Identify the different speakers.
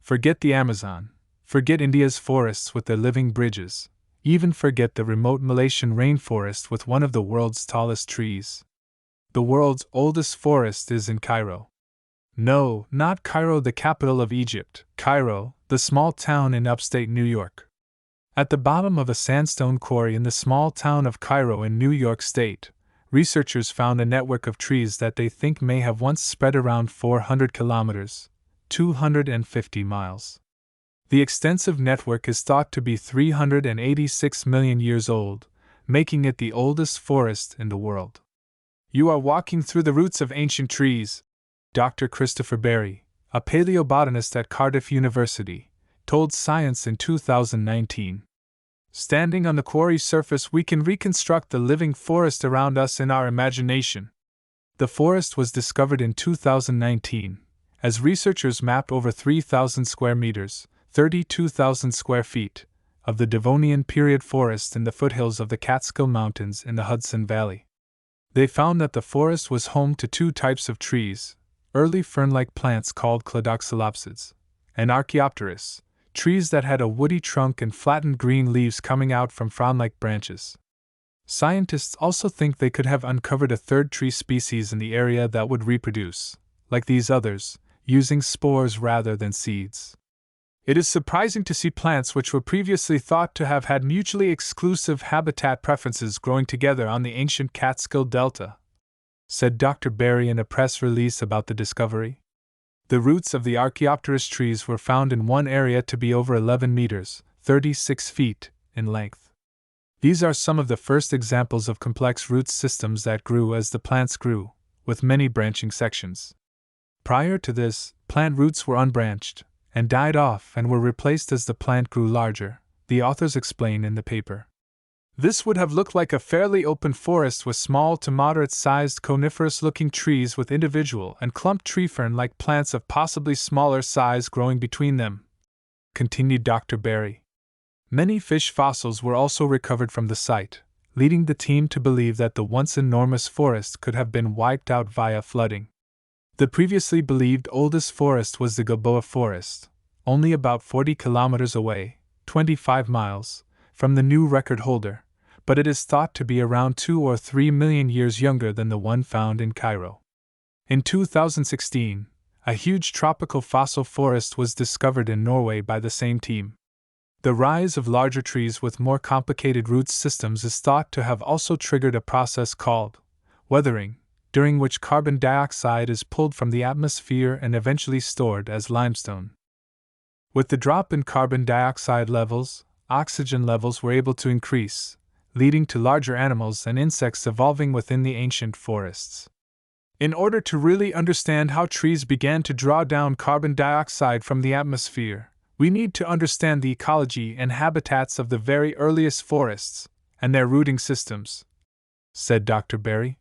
Speaker 1: Forget the Amazon, forget India's forests with their living bridges, even forget the remote Malaysian rainforest with one of the world's tallest trees. The world's oldest forest is in Cairo. No, not Cairo, the capital of Egypt, Cairo, the small town in upstate New York. At the bottom of a sandstone quarry in the small town of Cairo in New York State, researchers found a network of trees that they think may have once spread around 400 kilometers, 250 miles. The extensive network is thought to be 386 million years old, making it the oldest forest in the world. You are walking through the roots of ancient trees, Dr. Christopher Berry, a paleobotanist at Cardiff University, told Science in 2019. Standing on the quarry's surface, we can reconstruct the living forest around us in our imagination. The forest was discovered in 2019, as researchers mapped over 3,000 square meters, 32,000 square feet, of the Devonian period forest in the foothills of the Catskill Mountains in the Hudson Valley. They found that the forest was home to two types of trees, early fern-like plants called Cladoxylopsids, and Archaeopteris, trees that had a woody trunk and flattened green leaves coming out from frond-like branches. Scientists also think they could have uncovered a third tree species in the area that would reproduce, like these others, using spores rather than seeds. It is surprising to see plants which were previously thought to have had mutually exclusive habitat preferences growing together on the ancient Catskill Delta, said Dr. Berry in a press release about the discovery. The roots of the Archaeopteris trees were found in one area to be over 11 meters, 36 feet, in length. These are some of the first examples of complex root systems that grew as the plants grew, with many branching sections. Prior to this, plant roots were unbranched, and died off and were replaced as the plant grew larger, the authors explain in the paper. This would have looked like a fairly open forest with small to moderate-sized coniferous-looking trees with individual and clumped tree fern-like plants of possibly smaller size growing between them, continued Dr. Berry. Many fish fossils were also recovered from the site, leading the team to believe that the once enormous forest could have been wiped out via flooding. The previously believed oldest forest was the Gilboa Forest, only about 40 kilometers away, 25 miles, from the new record holder, but it is thought to be around 2 or 3 million years younger than the one found in Cairo. In 2016, a huge tropical fossil forest was discovered in Norway by the same team. The rise of larger trees with more complicated root systems is thought to have also triggered a process called weathering, during which carbon dioxide is pulled from the atmosphere and eventually stored as limestone. With the drop in carbon dioxide levels, oxygen levels were able to increase, leading to larger animals and insects evolving within the ancient forests. In order to really understand how trees began to draw down carbon dioxide from the atmosphere, we need to understand the ecology and habitats of the very earliest forests and their rooting systems, said Dr. Berry.